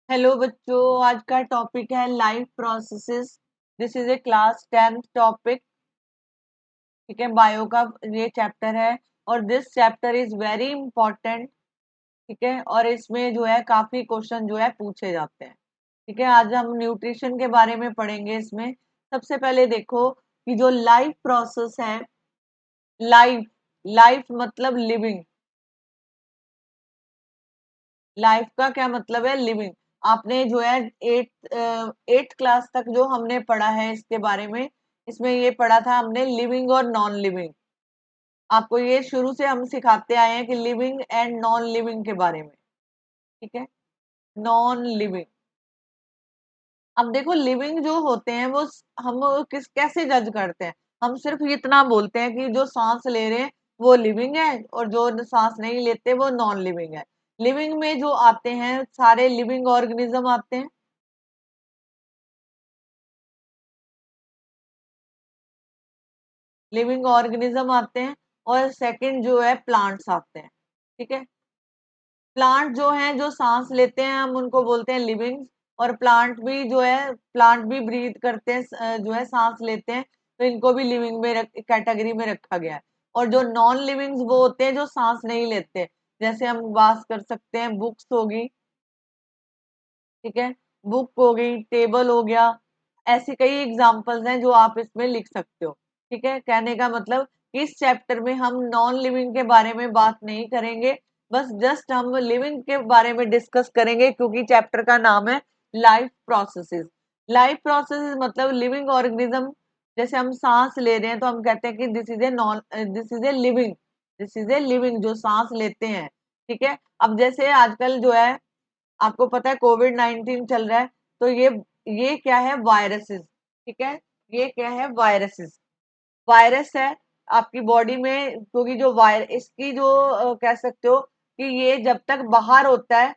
Hello बच्चों, आज का टॉपिक है life processes. This is a class 10th topic. ठीक है, बायो का ये चैप्टर है और this chapter is very important. ठीक है, और इसमें जो है काफी क्वेश्चन जो है पूछे जाते हैं। ठीक है, आज हम न्यूट्रिशन के बारे में पढ़ेंगे। इसमें सबसे पहले देखो कि जो लाइफ प्रोसेस है, लाइफ लाइफ मतलब लिविंग। लाइफ का क्या मतलब है? लिविंग। आपने जो है एट्थ क्लास तक जो हमने पढ़ा है इसके बारे में, इसमें ये पढ़ा था हमने लिविंग और नॉन लिविंग। आपको ये शुरू से हम सिखाते आए हैं कि लिविंग एंड नॉन लिविंग के बारे में। ठीक है, नॉन लिविंग। अब देखो, लिविंग जो होते हैं वो हम किस कैसे जज करते हैं? हम सिर्फ इतना बोलते हैं कि जो सांस ले रहे हैं वो लिविंग है और जो सांस नहीं लेते वो नॉन लिविंग है। लिविंग में जो आते हैं सारे लिविंग ऑर्गेनिज्म आते हैं। लिविंग ऑर्गेनिज्म आते हैं और सेकंड जो है प्लांट्स आते हैं। ठीक है, प्लांट जो हैं जो सांस लेते हैं हम उनको बोलते हैं लिविंग। और प्लांट भी जो है, प्लांट भी ब्रीथ करते हैं, जो है सांस लेते हैं, तो इनको भी लिविंग में कैटेगरी में रखा गया है। और जो नॉन लिविंग्स वो होते हैं जो सांस नहीं लेते। जैसे हम बात कर सकते हैं बुक्स होगी। ठीक है, बुक हो गई, टेबल हो गया। ऐसी कई एग्जांपल्स हैं जो आप इसमें लिख सकते हो। ठीक है, कहने का मतलब इस चैप्टर में हम नॉन लिविंग के बारे में बात नहीं करेंगे, बस जस्ट हम लिविंग के बारे में डिस्कस करेंगे, क्योंकि चैप्टर का नाम है लाइफ प्रोसेसेस। लाइफ प्रोसेसेस मतलब लिविंग ऑर्गेनिज्म। जैसे हम सांस ले रहे हैं तो हम कहते हैं कि this is a living. This is a living जो सांस लेते हैं। ठीक है, अब जैसे आजकल जो है आपको पता है कोविड-19 चल रहा है, तो ये क्या है? वायरसेस। ठीक है, ये क्या है? वायरसेस। वायरस है आपकी बॉडी में, क्योंकि जो इसकी जो कह सकते हो कि ये जब तक बाहर होता है,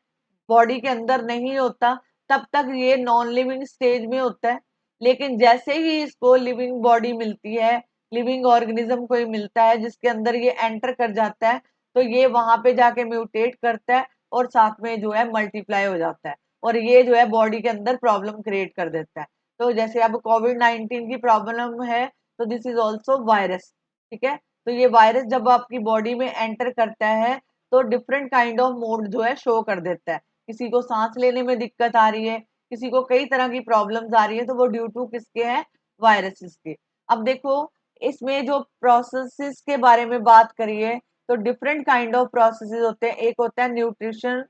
बॉडी के अंदर नहीं होता, तब तक ये नॉन लिविंग स्टेज में होता है। लेकिन जैसे ही इसको लिविंग बॉडी मिलती है, लिविंग ऑर्गेनिज्म कोई मिलता है जिसके अंदर ये एंटर कर जाता है, तो ये वहां पे जाके म्यूटेट करता है और साथ में जो है मल्टीप्लाई हो जाता है, और ये जो है बॉडी के अंदर प्रॉब्लम क्रिएट कर देता है। तो जैसे अब कोविड-19 की प्रॉब्लम है, तो दिस इज ऑल्सो वायरस। ठीक है, तो ये वायरस जब आपकी बॉडी में एंटर करता है तो डिफरेंट काइंड ऑफ मोड जो है शो कर देता है। किसी को सांस लेने में दिक्कत आ रही है, किसी को कई तरह की प्रॉब्लम्स आ रही है, तो वो ड्यू टू किसके है? वायरसेस के। अब देखो, इसमें जो प्रोसेसेस के बारे में बात करिए तो डिफरेंट काइंड ऑफ प्रोसेसेस होते हैं। एक होता है न्यूट्रिशन,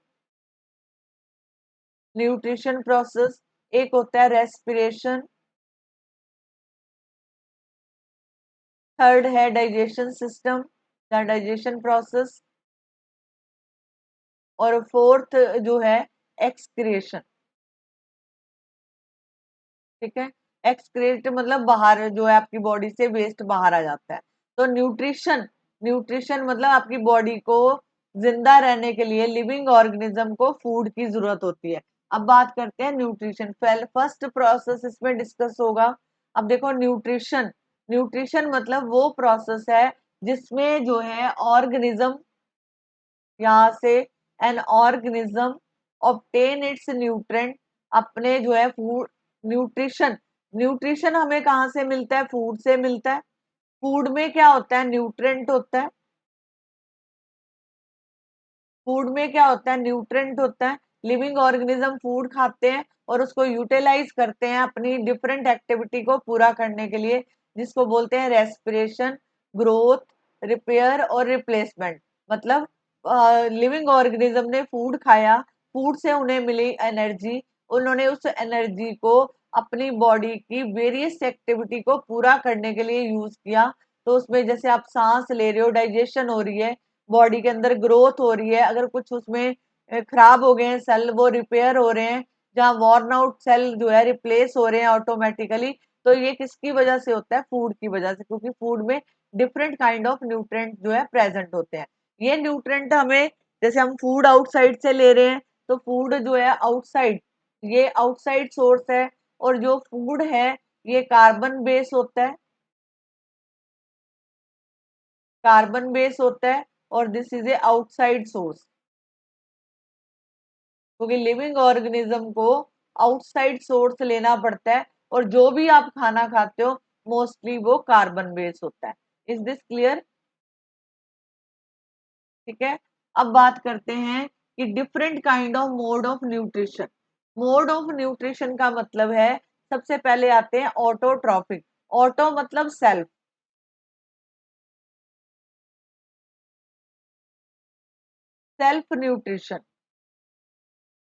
न्यूट्रिशन प्रोसेस। एक होता है रेस्पिरेशन। थर्ड है डाइजेशन सिस्टम, डाइजेशन प्रोसेस। और फोर्थ जो है एक्सक्रिएशन। ठीक है, एक्सक्रिएट मतलब बाहर जो है आपकी बॉडी से वेस्ट बाहर आ जाता है। तो न्यूट्रिशन, न्यूट्रिशन मतलब आपकी बॉडी को जिंदा रहने के लिए लिविंग ऑर्गेनिज्म को फूड की जरूरत होती है। अब बात करते हैं न्यूट्रिशन। फर्स्ट प्रोसेस इसमें डिस्कस होगा। अब देखो न्यूट्रिशन, न्यूट्रिशन मतलब वो प्रोसेस है जिसमें जो है ऑर्गेनिज्म, यहाँ से an organism obtain it's nutrient, अपने जो है फूड। न्यूट्रिशन, न्यूट्रिशन हमें कहाँ से मिलता है? फूड से मिलता है। फूड में क्या होता है? न्यूट्रेंट होता है। फूड में क्या होता है? न्यूट्रेंट होता है। लिविंग ऑर्गेनिज्म फूड खाते हैं और उसको यूटिलाइज करते हैं अपनी डिफरेंट एक्टिविटी को पूरा करने के लिए, जिसको बोलते हैं रेस्पिरेशन, ग्रोथ, रिपेयर और रिप्लेसमेंट। मतलब लिविंग ऑर्गेनिज्म ने फूड खाया, फूड से उन्हें मिली एनर्जी, उन्होंने उस एनर्जी को अपनी बॉडी की वेरियस एक्टिविटी को पूरा करने के लिए यूज किया। तो उसमें जैसे आप सांस ले रहे हो, डाइजेशन हो रही है, बॉडी के अंदर ग्रोथ हो रही है, अगर कुछ उसमें खराब हो गए हैं सेल वो रिपेयर हो रहे हैं, जहाँ वॉर्न आउट सेल जो है रिप्लेस हो रहे हैं ऑटोमेटिकली। तो ये किसकी वजह से होता है? फूड की वजह से, क्योंकि फूड में डिफरेंट काइंड ऑफ न्यूट्रेंट जो है प्रेजेंट होते हैं। ये न्यूट्रेंट हमें, जैसे हम फूड आउटसाइड से ले रहे हैं, तो फूड जो है आउटसाइड, ये आउटसाइड सोर्स है। और जो फूड है ये कार्बन बेस होता है, कार्बन बेस होता है, और this is a outside source. क्योंकि लिविंग ऑर्गेनिज्म को आउटसाइड सोर्स लेना पड़ता है, और जो भी आप खाना खाते हो मोस्टली वो कार्बन बेस्ड होता है। Is this clear? ठीक है। अब बात करते हैं कि different kind of mode of nutrition. Mode of nutrition का मतलब है, सबसे पहले आते हैं ऑटोट्रॉफिक। ऑटो मतलब सेल्फ, सेल्फ न्यूट्रिशन,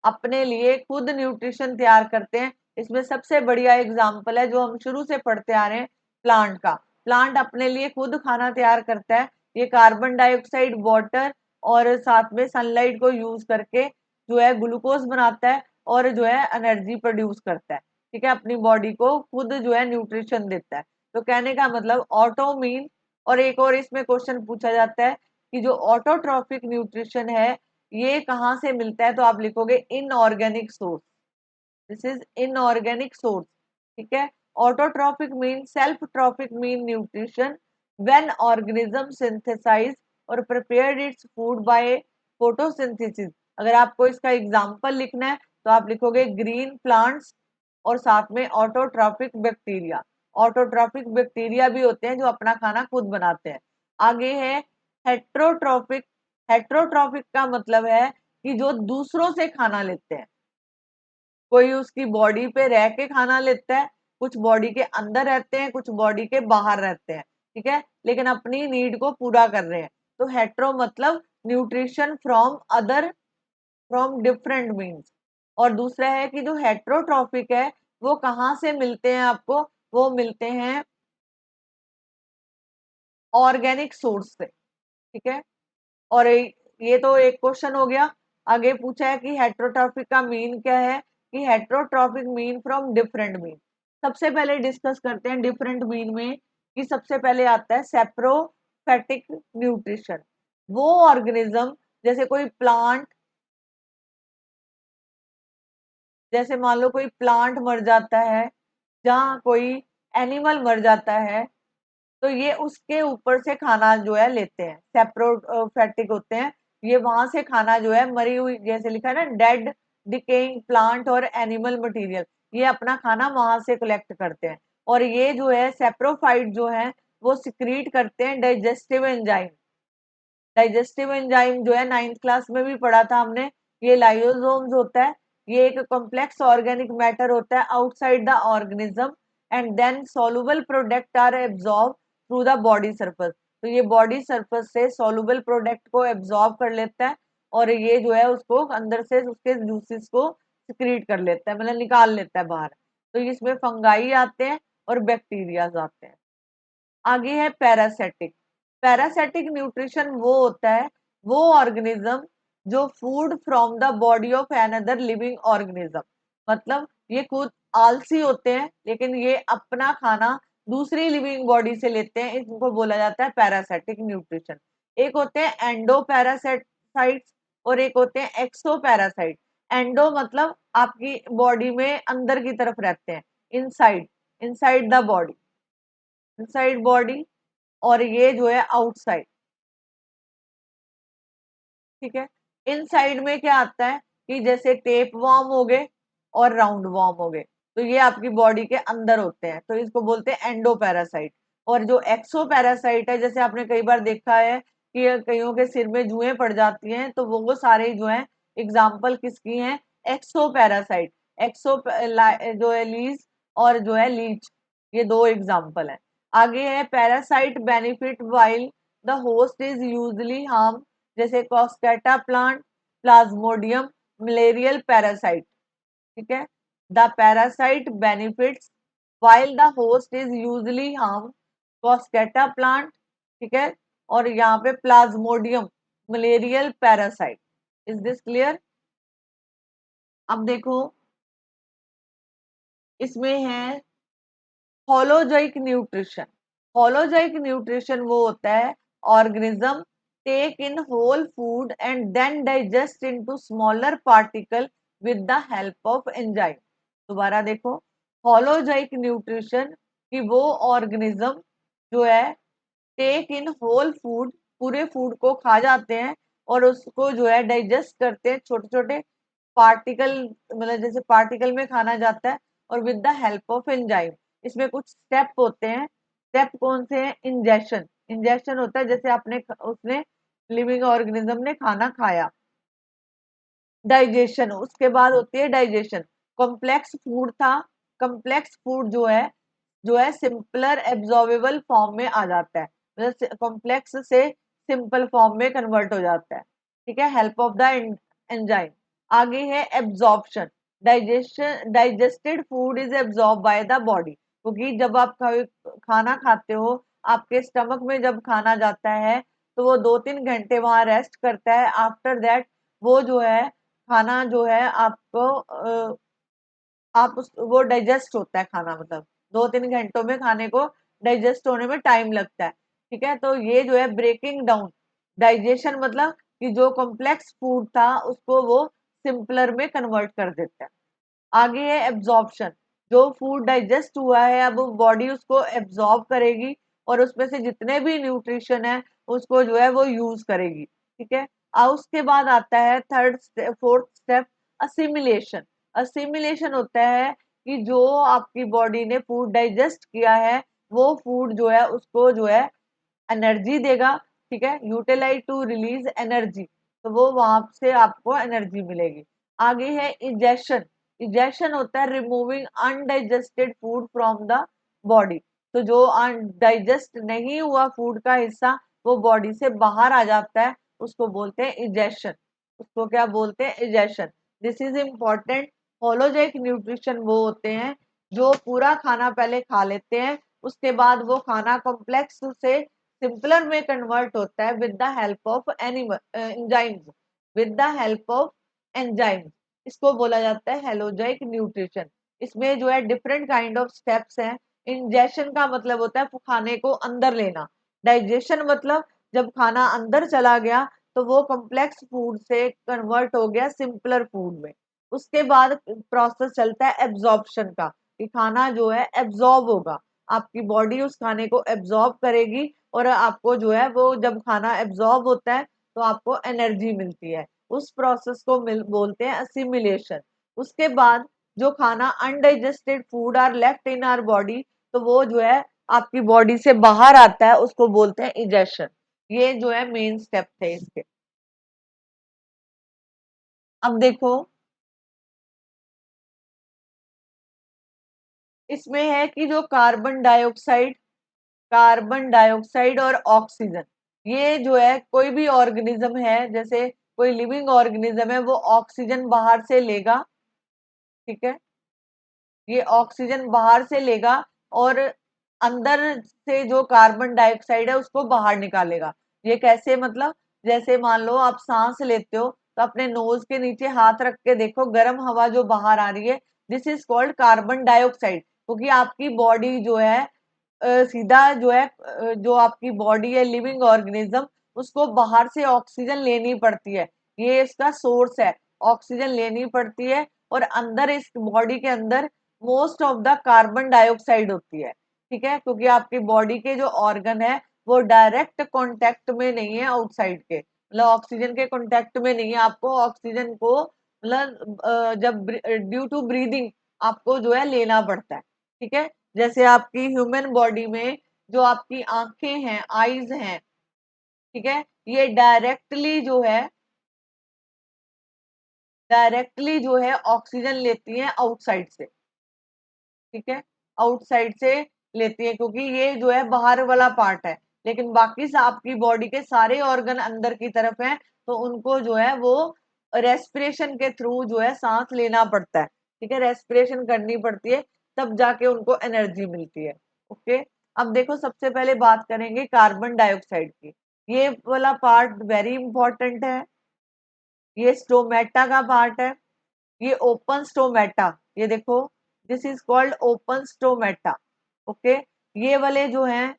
अपने लिए खुद न्यूट्रिशन तैयार करते हैं। इसमें सबसे बढ़िया एग्जाम्पल है जो हम शुरू से पढ़ते आ रहे हैं, प्लांट का। प्लांट अपने लिए खुद खाना तैयार करता है। ये कार्बन डाइऑक्साइड, वाटर और साथ में सनलाइट को यूज करके जो है ग्लूकोज बनाता है और जो है एनर्जी प्रोड्यूस करता है। ठीक है, अपनी बॉडी को खुद जो है न्यूट्रिशन देता है। तो कहने का मतलब ऑटो मीन, और एक और इसमें क्वेश्चन पूछा जाता है कि जो ऑटोट्रॉफिक न्यूट्रिशन है ये कहाँ से मिलता है, तो आप लिखोगे inorganic source. This is inorganic source. ठीक है। Autotrophic mean self trophic mean nutrition when organism synthesize और prepared its food by photosynthesis. अगर आपको इसका एग्जांपल लिखना है तो आप लिखोगे ग्रीन प्लांट्स और साथ में ऑटोट्रॉफिक बैक्टीरिया। ऑटोट्रॉफिक बैक्टीरिया भी होते हैं जो अपना खाना खुद बनाते हैं। आगे है हेट्रोट्रॉफिक। हेट्रोट्रॉफिक का मतलब है कि जो दूसरों से खाना लेते हैं। कोई उसकी बॉडी पे रह के खाना लेता है, कुछ बॉडी के अंदर रहते हैं, कुछ बॉडी के बाहर रहते हैं। ठीक है, लेकिन अपनी नीड को पूरा कर रहे हैं। तो हेट्रो मतलब nutrition from other, from different means. और दूसरा है कि जो हेट्रोट्रॉफिक है वो कहाँ से मिलते हैं आपको, वो मिलते हैं ऑर्गेनिक सोर्स से। ठीक है। और ये तो एक क्वेश्चन हो गया। आगे पूछा है कि हेट्रोट्रॉफिक का मीन क्या है, कि heterotrophic mean from different mean. सबसे पहले डिस्कस करते हैं डिफरेंट मीन में, कि सबसे पहले आता है सेप्रोफैटिक न्यूट्रिशन। वो ऑर्गेनिज्म, जैसे कोई प्लांट, जैसे मान लो कोई प्लांट मर जाता है, जहाँ कोई एनिमल मर जाता है, तो ये उसके ऊपर से खाना जो है लेते हैं, सेप्रोफैटिक होते हैं। ये वहां से खाना जो है मरी हुई, जैसे लिखा है ना, डेड डिकेइंग प्लांट और एनिमल मटेरियल, ये अपना खाना वहां से कलेक्ट करते हैं। और ये जो है सेप्रोफाइट जो है वो सिक्रीट करते हैं डाइजेस्टिव एंजाइम। डाइजेस्टिव एंजाइम जो है नाइन्थ क्लास में भी पढ़ा था हमने। ये लाइसोसोम्स होता है। ये एक कॉम्प्लेक्स ऑर्गेनिक मैटर होता है outside the organism, and then soluble product are absorb through the body surface. तो ये बॉडी सरफेस से सॉल्युबल प्रोडक्ट को एब्जॉर्ब कर लेता है, और ये जो है उसको अंदर से उसके जूसेस को सिक्रीट कर लेता है, मतलब निकाल लेता है बाहर। तो इसमें फंगाई आते हैं और बैक्टीरियाज आते हैं। आगे है पैरासिटिक। पैरासिटिक न्यूट्रिशन वो होता है, वो ऑर्गेनिज्म जो food from the body of another living organism, मतलब ये खुद आलसी होते हैं लेकिन ये अपना खाना दूसरी लिविंग बॉडी से लेते हैं, इनको बोला जाता है पैरासिटिक न्यूट्रिशन। एक होते हैं एंडो पैरासाइट्स और एक होते हैं एक्सो पैरासाइट। एंडो मतलब आपकी बॉडी में अंदर की तरफ रहते हैं, inside, inside the body, inside body. और ये जो है आउटसाइड। ठीक है। इनसाइड में क्या आता है, कि जैसे टेप वॉर्म हो गए और राउंड वॉर्म हो गए, तो ये आपकी बॉडी के अंदर होते हैं, तो इसको बोलते हैं एंडो पैरासाइट। और जो एक्सो पैरासाइट है, जैसे आपने कई बार देखा है कि कईयों के सिर में जुएं पड़ जाती हैं, तो वो सारे जो है एग्जाम्पल किसकी हैं, एक्सो पैरासाइट। एक्सो जो है लीज, और जो है लीच, ये दो एग्जाम्पल है। आगे है parasite benefit while the host is usually harm, जैसे cuscuta plant, plasmodium malarial parasite. ठीक है। The parasite benefits while the host is usually harm, cuscuta plant. ठीक है। और यहाँ पे plasmodium malarial parasite. Is this clear? अब देखो, इसमें है होलोजोइक न्यूट्रिशन। होलोजोइक न्यूट्रिशन वो होता है organism take in whole food and then digest into smaller particle with the help of enzyme. दोबारा देखो, होलोजोइक न्यूट्रिशन कि वो ऑर्गेनिज्म जो है टेक इन होल फूड, पूरे फूड को खा जाते हैं और उसको जो है डाइजेस्ट करते हैं छोटे छोटे पार्टिकल, मतलब जैसे पार्टिकल में खाना जाता है, और with the help of enzyme. इसमें कुछ स्टेप होते हैं। स्टेप कौन से हैं? इंजेक्शन। इंजेक्शन होता है जैसे आपने उसने लिविंग ऑर्गेनिज्म ने खाना खाया। डाइजेशन, उसके बाद होती है डाइजेशन। कॉम्प्लेक्स फूड था, कॉम्प्लेक्स फूड जो है सिंपलर एब्जॉर्बेबल फॉर्म में आ जाता है, मतलब कॉम्प्लेक्स से सिंपल फॉर्म में कन्वर्ट हो जाता है। ठीक है, हेल्प ऑफ द एंजाइम। आगे है absorption. Digested food is absorb by the body, क्योंकि जब आप खाना खाते हो, आपके स्टमक में जब खाना जाता है तो वो 2-3 घंटे वहां रेस्ट करता है। आफ्टर दैट वो जो है खाना जो है आपको वो डाइजेस्ट होता है खाना, मतलब 2-3 घंटों में खाने को डाइजेस्ट होने में टाइम लगता है। ठीक है, तो ये जो है ब्रेकिंग डाउन। डाइजेशन मतलब कि जो कॉम्प्लेक्स फूड था उसको वो सिंपलर में कन्वर्ट कर देता है। आगे है एब्जॉर्प्शन। जो फूड डाइजेस्ट हुआ है अब बॉडी उसको एब्जॉर्ब करेगी, और उसमें से जितने भी न्यूट्रिशन है उसको जो है वो यूज करेगी। ठीक है, और उसके बाद आता है फोर्थ स्टेप, असिमिलेशन। असिमिलेशन होता है कि जो आपकी बॉडी ने फूड डाइजेस्ट किया है वो फूड जो है उसको जो है एनर्जी देगा। ठीक है, यूटिलाइज टू रिलीज एनर्जी, तो वो वहां से आपको एनर्जी मिलेगी। आगे है इजेशन। इजेशन होता है removing undigested food from the body. तो जो अनडाइजेस्ट नहीं हुआ फूड का हिस्सा वो बॉडी से बाहर आ जाता है, उसको बोलते हैं इजेशन। उसको क्या बोलते हैं? Ingestion. This is important. Holozoic nutrition वो होते हैं जो पूरा खाना पहले खा लेते हैं, उसके बाद वो खाना कॉम्प्लेक्स से सिंपलर में कन्वर्ट होता है with the help of animal enzymes. With the help of enzymes, इसको बोला जाता है हेलोजाइक न्यूट्रिशन। इसमें जो है डिफरेंट काइंड ऑफ स्टेप्स हैं। इंजेशन का मतलब होता है खाने को अंदर लेना। डाइजेशन मतलब जब खाना अंदर चला गया तो वो कॉम्प्लेक्स फूड से कन्वर्ट हो गया सिंपलर फूड में। उसके बाद प्रोसेस चलता है एब्जॉर्प्शन का, कि खाना जो है एब्जॉर्ब होगा, आपकी बॉडी उस खाने को एब्जॉर्ब करेगी, और आपको जो है वो जब खाना एब्जॉर्ब होता है तो आपको एनर्जी मिलती है। उस प्रोसेस को बोलते हैं असिमिलेशन। उसके बाद जो खाना undigested food are left in our body, तो वो जो है आपकी बॉडी से बाहर आता है, उसको बोलते हैं इजेशन। ये जो है मेन स्टेप थे इसके। अब देखो, इसमें है कि जो कार्बन डाइऑक्साइड और ऑक्सीजन, ये जो है कोई भी ऑर्गेनिज्म है, जैसे कोई लिविंग ऑर्गेनिज्म है, वो ऑक्सीजन बाहर से लेगा। ठीक है, ये ऑक्सीजन बाहर से लेगा और अंदर से जो कार्बन डाइऑक्साइड है उसको बाहर निकालेगा। ये कैसे? मतलब जैसे मान लो आप सांस लेते हो तो अपने नोज के नीचे हाथ रख के देखो, गर्म हवा जो बाहर आ रही है, this is called carbon dioxide. क्योंकि आपकी बॉडी जो है सीधा जो है जो आपकी बॉडी है लिविंग ऑर्गेनिज्म, उसको बाहर से ऑक्सीजन लेनी पड़ती है। ये इसका सोर्स है, ऑक्सीजन लेनी पड़ती है। और अंदर इस बॉडी के अंदर most of the carbon dioxide होती है। ठीक है, क्योंकि आपकी बॉडी के जो ऑर्गन है वो डायरेक्ट कांटेक्ट में नहीं है आउटसाइड के, मतलब ऑक्सीजन के कांटेक्ट में नहीं है। आपको ऑक्सीजन को मतलब जब ड्यू टू ब्रीदिंग आपको जो है लेना पड़ता है। ठीक है, जैसे आपकी ह्यूमन बॉडी में जो आपकी आंखें हैं, आईज हैं, ठीक है, ये डायरेक्टली जो है ऑक्सीजन लेती हैं आउटसाइड से। ठीक है, आउटसाइड से लेती है, क्योंकि ये जो है बाहर वाला पार्ट है, लेकिन बाकी आपकी बॉडी के सारे ऑर्गन अंदर की तरफ हैं, तो उनको जो है वो रेस्पिरेशन के थ्रू जो है सांस लेना पड़ता है। ठीक है, रेस्पिरेशन करनी पड़ती है, तब जाके उनको एनर्जी मिलती है। ओके, अब देखो सबसे पहले बात करेंगे कार्बन डाइऑक्साइड की। ये वाला पार्ट वेरी इंपॉर्टेंट है, ये स्टोमेटा का पार्ट है। ये ओपन स्टोमेटा, ये देखो, this is called open stomata. Okay, ये वाले जो हैं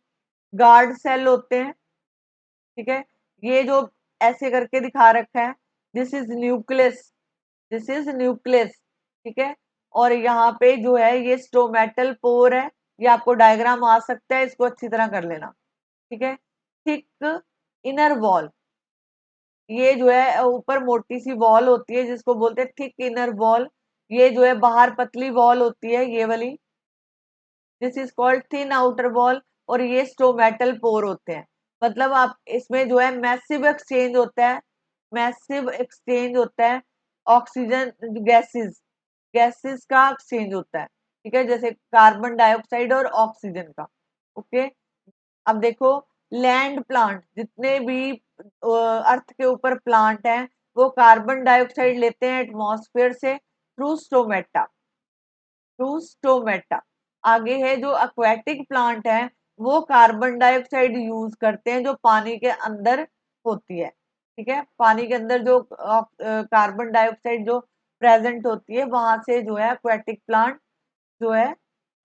गार्ड सेल होते हैं। ठीक है, ये जो ऐसे करके दिखा रखा है, this is nucleus, this is nucleus. ठीक है, और यहाँ पे जो है ये स्टोमेटल पोर है। ये आपको डायग्राम आ सकता है, इसको अच्छी तरह कर लेना। ठीक है, थिक इनर वॉल, ये जो है ऊपर मोटी सी वॉल होती है जिसको बोलते हैं थिक इनर वॉल। ये जो है बाहर पतली वॉल होती है ये वाली, this is called thin outer wall. और ये स्टोमेटल पोर होते हैं। मतलब आप इसमें जो है मैसिव एक्सचेंज होता है, मैसिव एक्सचेंज होता है ऑक्सीजन गैसेस, गैसेस का एक्सचेंज होता है, ठीक है, जैसे कार्बन डाइऑक्साइड और ऑक्सीजन का। ओके। अब देखो, लैंड प्लांट जितने भी अर्थ के ऊपर प्लांट हैं वो कार्बन डाइऑक्साइड लेते हैं एटमॉस्फेयर से थ्रू स्टोमेटा, थ्रू स्टोमेटा। आगे है जो एक्वेटिक प्लांट है वो कार्बन डाइऑक्साइड यूज करते हैं जो पानी के अंदर होती है, ठीक है, पानी के अंदर जो कार्बन डाइऑक्साइड जो प्रेजेंट होती है वहां से जो है एक्वेटिक प्लांट जो है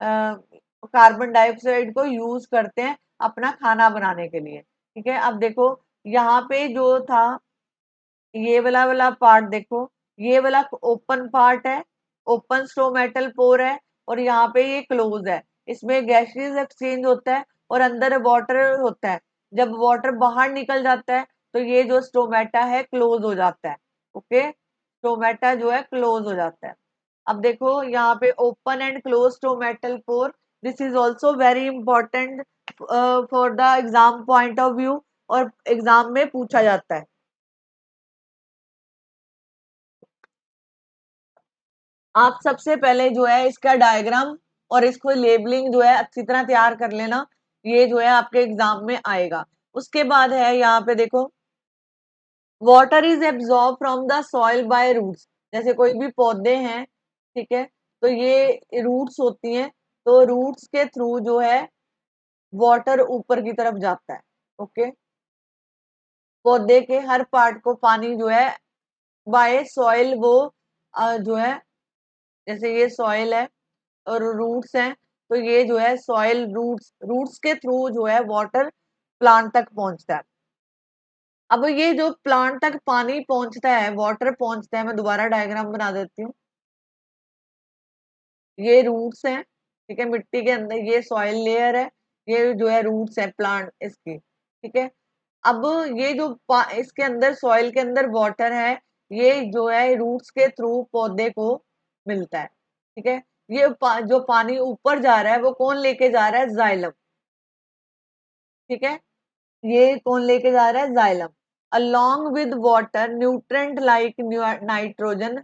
कार्बन डाइऑक्साइड को यूज करते हैं अपना खाना बनाने के लिए, ठीक है। अब देखो यहाँ पे जो था ये वाला वाला पार्ट देखो, ये वाला ओपन पार्ट है, ओपन स्टोमेटल पोर है, और यहाँ पे ये क्लोज है। इसमें गैसेस एक्सचेंज होता है और अंदर वाटर होता है। जब वाटर बाहर निकल जाता है तो ये जो स्टोमेटा है क्लोज हो जाता है। ओके, स्टोमेटा जो है क्लोज हो जाता है। अब देखो यहाँ पे open and close stomatal pore, this is also very important for the exam point of view, और एग्जाम में पूछा जाता है। आप सबसे पहले जो है इसका डायग्राम और इसको लेबलिंग जो है अच्छी तरह तैयार कर लेना, ये जो है आपके एग्जाम में आएगा। उसके बाद है यहाँ पे देखो, water is absorb from the soil by roots. जैसे कोई भी पौधे हैं, ठीक है, तो ये रूट्स होती हैं, तो रूट्स के थ्रू जो है वाटर ऊपर की तरफ जाता है। ओके, पौधे के हर पार्ट को पानी जो है बाय सॉइल वो जो है, जैसे ये सॉइल है और रूट्स हैं, तो ये जो है सॉइल रूट्स, रूट्स के थ्रू जो है वाटर प्लांट तक पहुंचता है। अब ये जो प्लांट तक पानी पहुंचता है, वाटर पहुंचता है, मैं दोबारा डायग्राम बना देती हूँ। ये रूट्स हैं, ठीक है, मिट्टी के अंदर ये सॉइल लेयर है, ये जो है रूट्स है प्लांट इसकी, ठीक है। अब ये जो इसके अंदर सॉइल के अंदर वाटर है, ये जो है रूट्स के थ्रू पौधे को मिलता है, ठीक है। ये जो पानी ऊपर जा रहा है वो कौन लेके जा रहा है, जाइलम, ठीक है, ये कौन लेके जा रहा है, xylem. Along with water nutrient like nitrogen,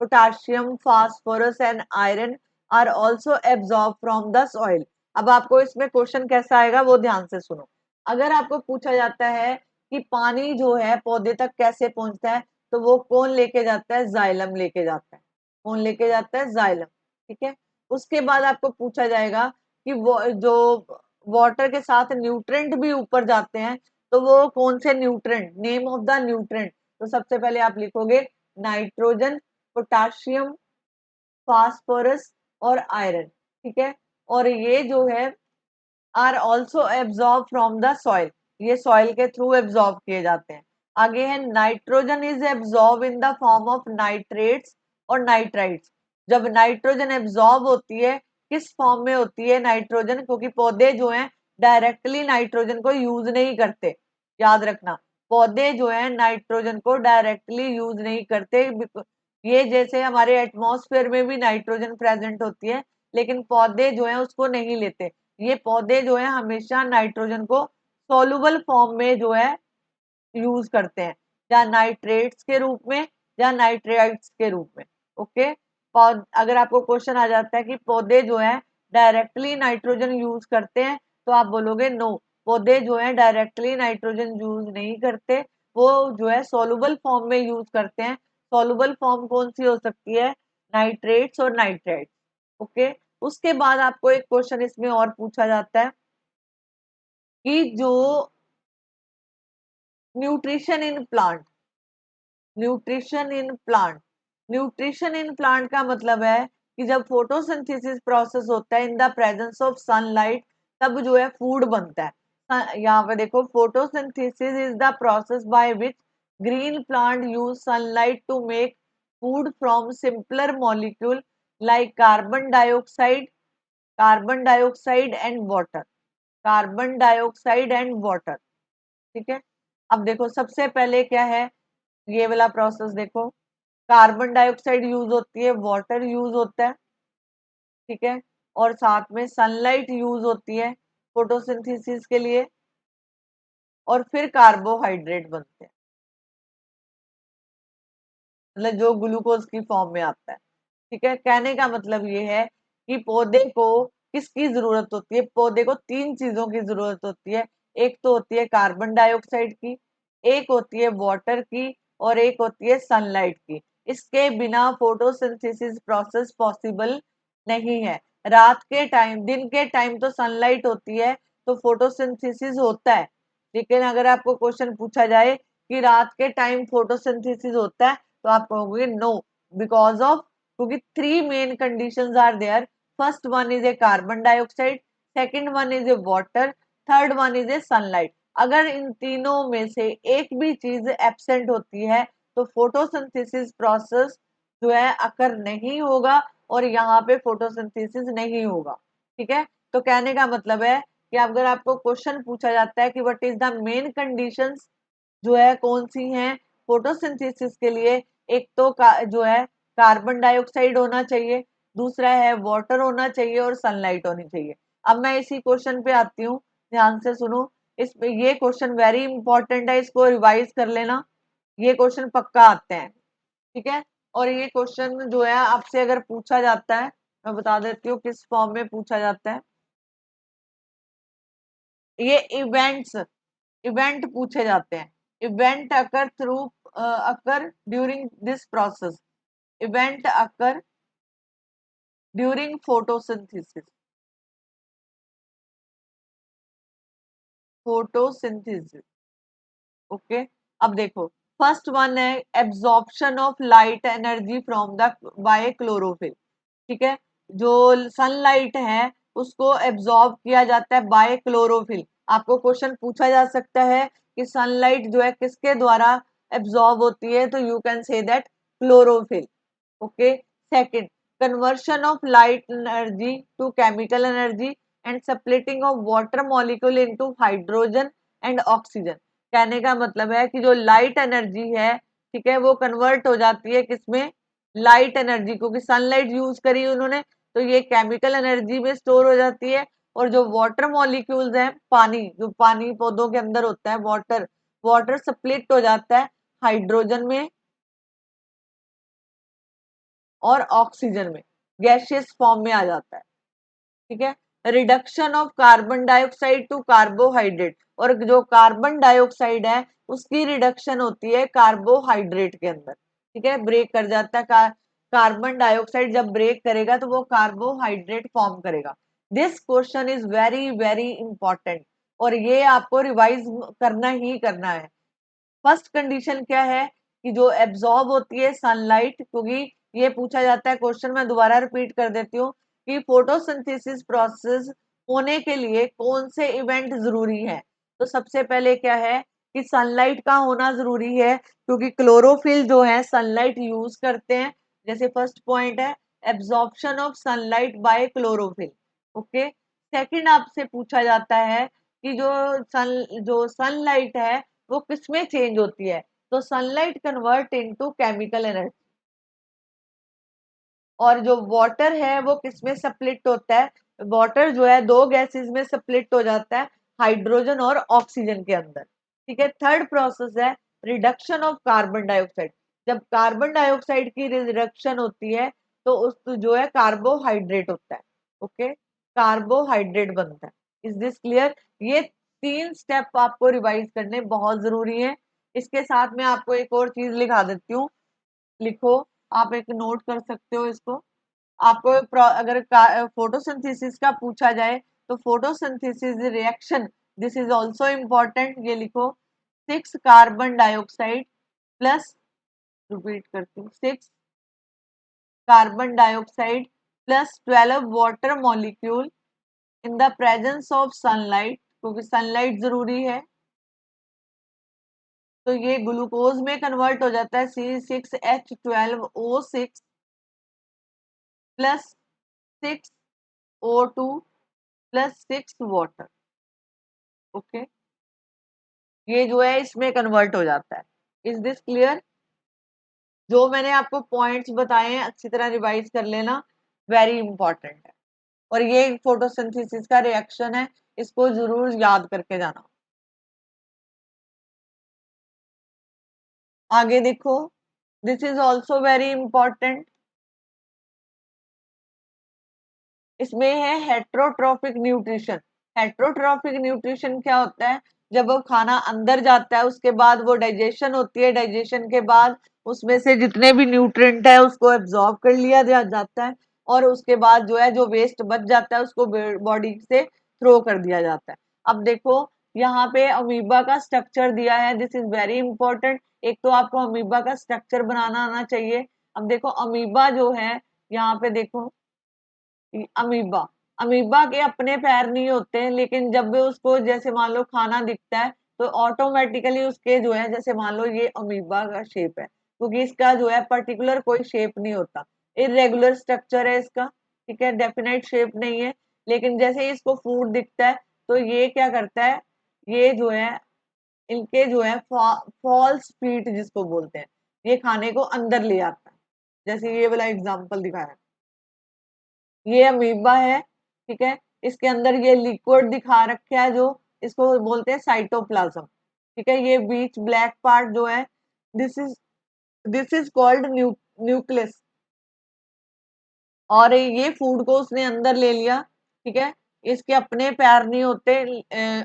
potassium, phosphorus and iron are also absorb from the soil. अब आपको इसमें क्वेश्चन कैसा आएगा वो ध्यान से सुनो। अगर आपको पूछा जाता है कि पानी जो है पौधे तक कैसे पहुंचता है, तो वो कौन लेके जाता है, जाइलम लेके जाता है। कौन लेके जाता है, जाइलम, ठीक है। उसके बाद आपको पूछा जाएगा कि वो जो वाटर के साथ न्यूट्रेंट भी ऊपर जाते हैं, तो वो कौन से nutrient, name of the nutrient. तो सबसे पहले आप लिखोगे नाइट्रोजन, पोटाशियम, फास्फोरस और आयरन, ठीक है। और ये जो है are also absorb from the soil, ये सॉइल के थ्रू एब्जॉर्ब किए जाते हैं। आगे है nitrogen is absorb in the form of nitrates और नाइट्राइट्स। जब नाइट्रोजन एब्जॉर्ब होती है, किस फॉर्म में होती है नाइट्रोजन, क्योंकि पौधे जो हैं डायरेक्टली नाइट्रोजन को यूज नहीं करते, याद रखना, पौधे जो है नाइट्रोजन को डायरेक्टली यूज नहीं करते। ये जैसे हमारे एटमॉस्फेयर में भी नाइट्रोजन प्रेजेंट होती है, लेकिन पौधे जो है उसको नहीं लेते। ये पौधे जो है हमेशा नाइट्रोजन को सोलुबल फॉर्म में जो है यूज करते हैं, या नाइट्रेट्स के रूप में या नाइट्राइट्स के रूप में। ओके, अगर आपको क्वेश्चन आ जाता है कि पौधे जो है डायरेक्टली नाइट्रोजन यूज करते हैं, तो आप बोलोगे नो, पौधे जो है डायरेक्टली नाइट्रोजन यूज नहीं करते, वो जो है सोलुबल फॉर्म में यूज करते हैं। सोलुबल फॉर्म कौन सी हो सकती है, नाइट्रेट्स और नाइट्राइट्स। ओके, उसके बाद आपको एक क्वेश्चन इसमें और पूछा जाता है कि जो nutrition in plant, nutrition in plant, nutrition in plant का मतलब है कि जब फोटोसिंथेसिस प्रोसेस होता है in the presence of sunlight, तब जो है फूड बनता है। यहाँ पे देखो, photosynthesis is the process by which green plant use sunlight to make food from simpler molecule like carbon dioxide, carbon dioxide and water, carbon dioxide and water, ठीक है। अब देखो सबसे पहले क्या है, ये वाला प्रोसेस देखो, कार्बन डाइऑक्साइड यूज होती है, वाटर यूज होता है, ठीक है, और साथ में सनलाइट यूज होती है फोटोसिंथेसिस के लिए, और फिर कार्बोहाइड्रेट बनते हैं, मतलब जो ग्लूकोज की फॉर्म में आता है। ठीक है, कहने का मतलब ये है कि पौधे को किसकी जरूरत होती है, पौधे को तीन चीजों की जरूरत होती है। एक तो होती है कार्बन डाइऑक्साइड की, एक होती है वाटर की, और एक होती है सनलाइट की। इसके बिना फोटोसिंथेसिस प्रोसेस पॉसिबल नहीं है। रात के टाइम, दिन के टाइम तो सनलाइट होती है तो फोटोसिंथेसिस होता है, लेकिन अगर आपको क्वेश्चन पूछा जाए कि रात के टाइम फोटोसिंथेसिस होता है, तो आप कहोगे नो, बिकॉज ऑफ, क्योंकि three main conditions are there. First one is a carbon dioxide, second one is a water, third one is a sunlight. अगर इन तीनों में से एक भी चीज एब्सेंट होती है तो फोटोसिंथेसिस प्रोसेस जो है अकर नहीं होगा, और यहाँ पे फोटोसिंथेसिस नहीं होगा। ठीक है, तो कहने का मतलब है कि अगर आपको क्वेश्चन पूछा जाता है कि what is the main conditions जो है कौन सी हैं फोटोसिंथेसिस के लिए, एक तो जो है कार्बन डाइऑक्साइड होना चाहिए, दूसरा है वाटर होना चाहिए, और सनलाइट होनी चाहिए। अब मैं इसी क्वेश्चन पे आती हूँ, ध्यान से सुनो। इस ये क्वेश्चन वेरी इंपॉर्टेंट है, इसको रिवाइज कर लेना, ये क्वेश्चन पक्का आते हैं। ठीक है, और ये क्वेश्चन जो है आपसे अगर पूछा जाता है, मैं बता देती हूँ किस फॉर्म में पूछा जाता है। ये इवेंट्स, इवेंट पूछे जाते हैं। Event occur through, occur during this process, event occur during photosynthesis, photosynthesis. Okay, अब देखो, फर्स्ट वन है absorption of light energy from the by chlorophyll. ठीक है, जो सनलाइट है उसको एब्जॉर्ब किया जाता है बाय क्लोरोफिल। आपको क्वेश्चन पूछा जा सकता है कि सनलाइट जो है किसके द्वारा एब्जॉर्ब होती है, तो you can say that chlorophyll. Okay, second, conversion of light energy to chemical energy and splitting of water molecule into hydrogen and oxygen। कहने का मतलब है कि जो लाइट एनर्जी है, ठीक है, वो कन्वर्ट हो जाती है किसमें, लाइट एनर्जी, क्योंकि सनलाइट यूज करी उन्होंने, तो ये केमिकल एनर्जी में स्टोर हो जाती है। और जो वाटर मॉलिक्यूल्स हैं, पानी, जो पानी पौधों के अंदर होता है, वाटर, वाटर स्प्लिट हो जाता है हाइड्रोजन में और ऑक्सीजन में, गैसियस फॉर्म में आ जाता है। ठीक है, reduction of carbon dioxide to carbohydrate, और जो कार्बन डाइऑक्साइड है उसकी रिडक्शन होती है कार्बोहाइड्रेट के अंदर। ठीक है, ब्रेक कर जाता है कार्बन डाइऑक्साइड जब ब्रेक करेगा तो वो कार्बोहाइड्रेट फॉर्म करेगा। This question is very very important, और ये आपको रिवाइज करना ही करना है। फर्स्ट कंडीशन क्या है कि जो एब्जॉर्ब होती है सनलाइट, क्योंकि ये पूछा जाता है क्वेश्चन, मैं दोबारा रिपीट कर देती हूँ कि फोटोसिंथेसिस प्रोसेस होने के लिए कौन से इवेंट जरूरी है। तो सबसे पहले क्या है कि सनलाइट का होना जरूरी है, क्योंकि क्लोरोफिल जो है सनलाइट यूज करते हैं। जैसे फर्स्ट पॉइंट है absorption of sunlight bye chlorophyll. Okay, second आपसे पूछा जाता है कि जो सनलाइट है वो किसमें चेंज होती है, तो sunlight convert into chemical energy. और जो वाटर है वो किसमें स्प्लिट होता है, वाटर जो है दो गैसेस में स्प्लिट हो जाता है, हाइड्रोजन और ऑक्सीजन के अंदर। ठीक है, थर्ड प्रोसेस है रिडक्शन ऑफ कार्बन डाइऑक्साइड। जब कार्बन डाइऑक्साइड की रिडक्शन होती है तो उस जो है कार्बोहाइड्रेट होता है। ओके, कार्बोहाइड्रेट बनता है। Is this clear? ये तीन स्टेप आपको रिवाइज करने बहुत जरूरी है। इसके साथ में आपको एक और चीज लिखा देती हूँ, लिखो, आप एक नोट कर सकते हो इसको। आपको अगर फोटोसिंथेसिस का पूछा जाए तो photosynthesis reaction, this is also important, ये लिखो, 6 कार्बन डाइऑक्साइड प्लस, रिपीट करती हूँ, 6 carbon dioxide plus 12 water molecule in the presence of sunlight, क्योंकि सनलाइट जरूरी है, तो ये ग्लूकोज में कन्वर्ट हो जाता है, C6H12O6 plus 6O2 plus 6 water. Okay, ये जो है इसमें कन्वर्ट हो जाता है। Is this clear? जो मैंने आपको पॉइंट्स बताए हैं अच्छी तरह रिवाइज कर लेना, वेरी इंपॉर्टेंट है। और ये फोटोसिंथेसिस का रिएक्शन है, इसको जरूर याद करके जाना। आगे देखो, this is also very important. इसमें है हेट्रोट्रॉफिक न्यूट्रिशन। हेट्रोट्रॉफिक न्यूट्रिशन क्या होता है? जब वो खाना अंदर जाता है उसके बाद वो डाइजेशन होती है, डाइजेशन के बाद उसमें से जितने भी न्यूट्रिएंट है उसको एब्जॉर्ब कर लिया जाता है, और उसके बाद जो है जो वेस्ट बच जाता है उसको बॉडी से थ्रो कर दिया जाता है। अब देखो यहाँ पे अमीबा का स्ट्रक्चर दिया है, दिस इज वेरी इंपॉर्टेंट। एक तो आपको अमीबा का स्ट्रक्चर बनाना आना चाहिए। अब देखो अमीबा जो है, यहाँ पे देखो अमीबा, अमीबा के अपने पैर नहीं होते हैं, लेकिन जब भी उसको जैसे मान लो खाना दिखता है तो ऑटोमेटिकली उसके जो है, जैसे मान लो ये अमीबा का शेप है, क्योंकि इसका जो है पर्टिकुलर कोई शेप नहीं होता, इरेगुलर स्ट्रक्चर है इसका, ठीक है, डेफिनेट शेप नहीं है। लेकिन जैसे ही इसको फूड दिखता है तो ये क्या करता है, ये जो है इनके जो है फॉल्स फीट जिसको बोलते हैं, ये खाने को अंदर ले आता है। जैसे ये वाला एग्जांपल दिखाया, ये अमीबा है, ठीक है, इसके अंदर ये लिक्विड दिखा रखा है जो इसको बोलते हैं साइटोप्लाज्म, ठीक है, ये बीच ब्लैक पार्ट जो है, this is this is called nucleus. और ये फूड को उसने अंदर ले लिया, ठीक है, इसके अपने पैर नहीं होते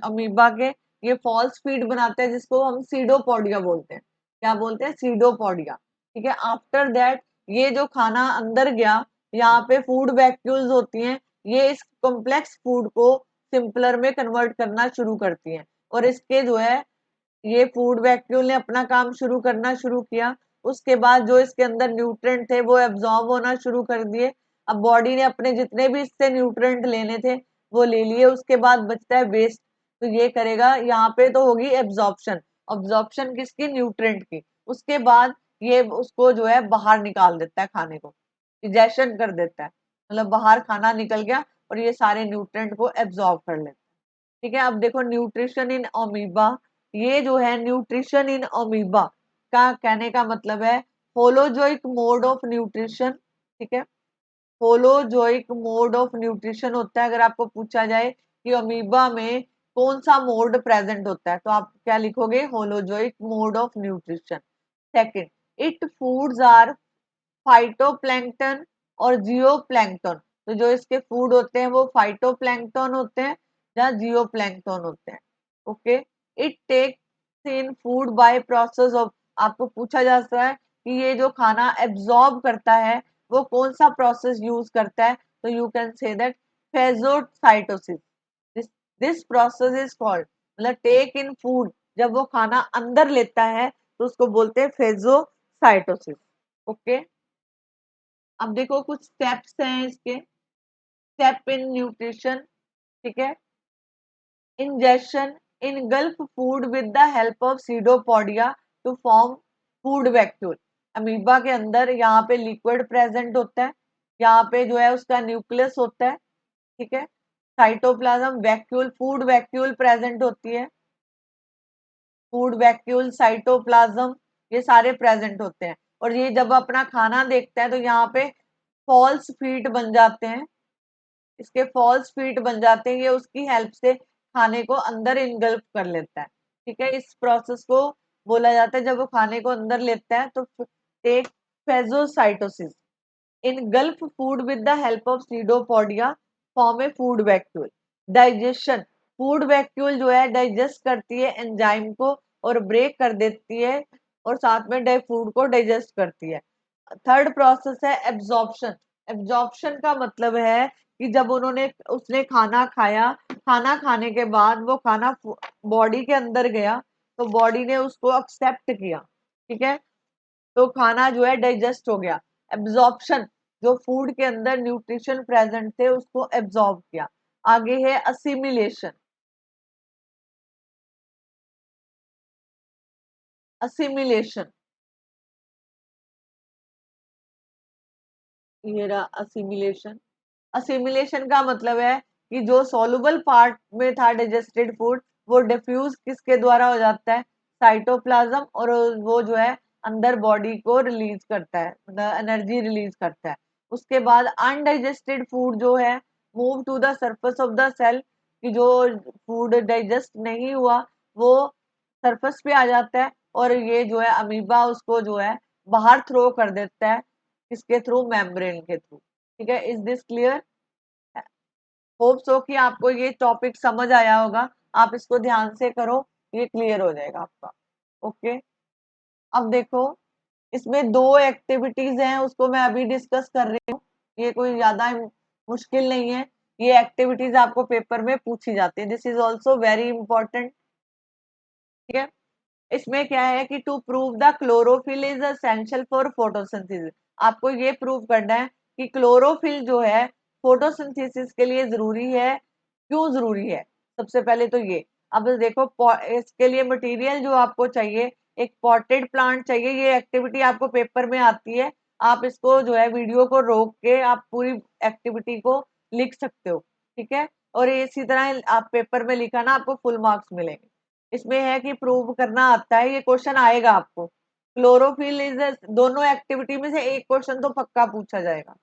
अमीबा के, ये फॉल्स फीड बनाते हैं जिसको हम सीडोपोडिया बोलते हैं। क्या बोलते हैं? सीडोपोडिया, ठीक है। आफ्टर दैट ये जो खाना अंदर गया, यहाँ पे फूड वैक्यूल्स होती हैं, ये इस कॉम्प्लेक्स फूड को सिंपलर में कन्वर्ट करना शुरू करती हैं, और इसके जो है ये फूड वैक्यूल ने अपना काम शुरू करना शुरू किया। उसके बाद जो इसके अंदर न्यूट्रिएंट थे वो एब्जॉर्ब होना शुरू कर दिए। अब बॉडी ने अपने जितने भी इससे न्यूट्रिएंट लेने थे वो ले लिए, उसके बाद बचता है वेस्ट। तो ये करेगा, यहाँ पे तो होगी एब्जॉर्प्शन, एब्जॉर्प्शन किसकी? न्यूट्रिएंट की। उसके बाद ये उसको जो है बाहर निकाल देता है, खाने को डिजेशन कर देता है, मतलब बाहर खाना निकल गया और ये सारे न्यूट्रिएंट को एब्जॉर्ब कर लेता है, ठीक है। अब देखो न्यूट्रिशन इन अमीबा, ये जो है न्यूट्रिशन इन अमीबा का कहने का मतलब है होलोजोइक मोड ऑफ न्यूट्रिशन, ठीक है। होलोजोइक मोड ऑफ न्यूट्रिशन होता है, अगर आपको पूछा जाए कि अमीबा में कौन सा मोड प्रेजेंट होता है तो आप क्या लिखोगे? Holozoic mode of nutrition. Second, it foods are phytoplankton और जियोप्लैंक्टन। तो जो इसके फूड होते हैं वो फाइटोप्लैंक्टन होते हैं या जियोप्लैंक्टन होते हैं, okay. It takes in food by process of, आपको पूछा जा सकता है कि ये जो खाना एब्जॉर्ब करता है वो कौन सा प्रोसेस यूज करता है, तो you can say that phagocytosis. This this process is called, मतलब टेक इन फूड, जब वो खाना अंदर लेता है तो उसको बोलते हैं फेजोसाइटोसिस, ओके। अब देखो कुछ स्टेप्स हैं इसके, स्टेप इन न्यूट्रिशन, ठीक है। Ingestion, engulf food with the help of pseudopodia to form food vacuole. Amoeba के अंदर यहाँ पे लिक्विड प्रेजेंट होता है, यहाँ पे जो है उसका न्यूक्लियस होता है, ठीक है। Cytoplasm, vacuole, food vacuole present होती है, फूड वैक्यूल, साइटोप्लाज्म, ये सारे प्रेजेंट होते हैं। और ये जब अपना खाना देखता है तो यहाँ पे फॉल्स फीट बन जाते हैं, इसके फॉल्स फीट बन जाते हैं, ये उसकी हेल्प से खाने को अंदर इनगल्फ कर लेता है, ठीक है। इस प्रोसेस को बोला जाता है, जब वो खाने को अंदर लेता है तो take phagocytosis, engulf food with the help of pseudopodia, form a food vacuole. Digestion, food vacuole जो है डाइजेस्ट करती है एंजाइम को और ब्रेक कर देती है, और साथ में फूड को डाइजेस्ट करती है। थर्ड प्रोसेस है एब्जॉर्प्शन। एब्जॉर्प्शन का मतलब है कि जब उन्होंने उसने खाना खाया, खाना खाने के बाद वो खाना बॉडी के अंदर गया तो बॉडी ने उसको एक्सेप्ट किया, ठीक है, तो खाना जो है डाइजेस्ट हो गया। एब्जॉर्प्शन, जो फूड के अंदर न्यूट्रिशन प्रेजेंट थे उसको एब्जॉर्ब किया। आगे है असिमिलेशन। असिमिलेशन, ये रहा असिमिलेशन। असिमिलेशन का मतलब है कि जो सॉल्युबल पार्ट में था डाइजेस्टेड फूड वो डिफ्यूज किसके द्वारा हो जाता है? साइटोप्लाज्म, और वो जो है अंदर बॉडी को रिलीज करता है, मतलब एनर्जी रिलीज करता है। उसके बाद अनडाइजेस्टेड फूड जो है move to the surface of the cell, कि जो फूड डाइजेस्ट नहीं हुआ वो सरफेस पे आ जाता है, और ये जो है अमीबा उसको जो है बाहर थ्रो कर देता है, इसके थ्रू, मेम्ब्रेन के थ्रू। ठीक है, is this clear? Hope so कि आपको ये टॉपिक समझ आया होगा। आप इसको ध्यान से करो, ये क्लियर हो जाएगा आपका। ओके, अब देखो, इसमें दो एक्टिविटीज हैं, उसको मैं अभी डिस्कस कर रही हूँ। ये कोई ज्यादा मुश्किल नहीं है, ये एक्टिविटीज आपको पेपर में पूछी जाती है। This is also very important. ठीक है, इसमें क्या है कि to prove the chlorophyll is essential for photosynthesis. आपको ये प्रूव करना है कि क्लोरोफिल जो है फोटोसिंथेसिस के लिए जरूरी है। क्यों जरूरी है? सबसे पहले तो ये, अब देखो इसके लिए मटेरियल जो आपको चाहिए, एक पॉटेड प्लांट चाहिए। ये एक्टिविटी आपको पेपर में आती है, आप इसको जो है वीडियो को रोक के आप पूरी एक्टिविटी को लिख सकते हो। ठीक है, और इसी तरह आप पेपर में लिखा ना, आपको फुल मार्क्स मिलेंगे। इसमें है कि प्रूव करना आता है, ये क्वेश्चन आएगा आपको। क्लोरोफिल इज, दोनों एक्टिविटी में से एक क्वेश्चन तो पक्का पूछा जाएगा।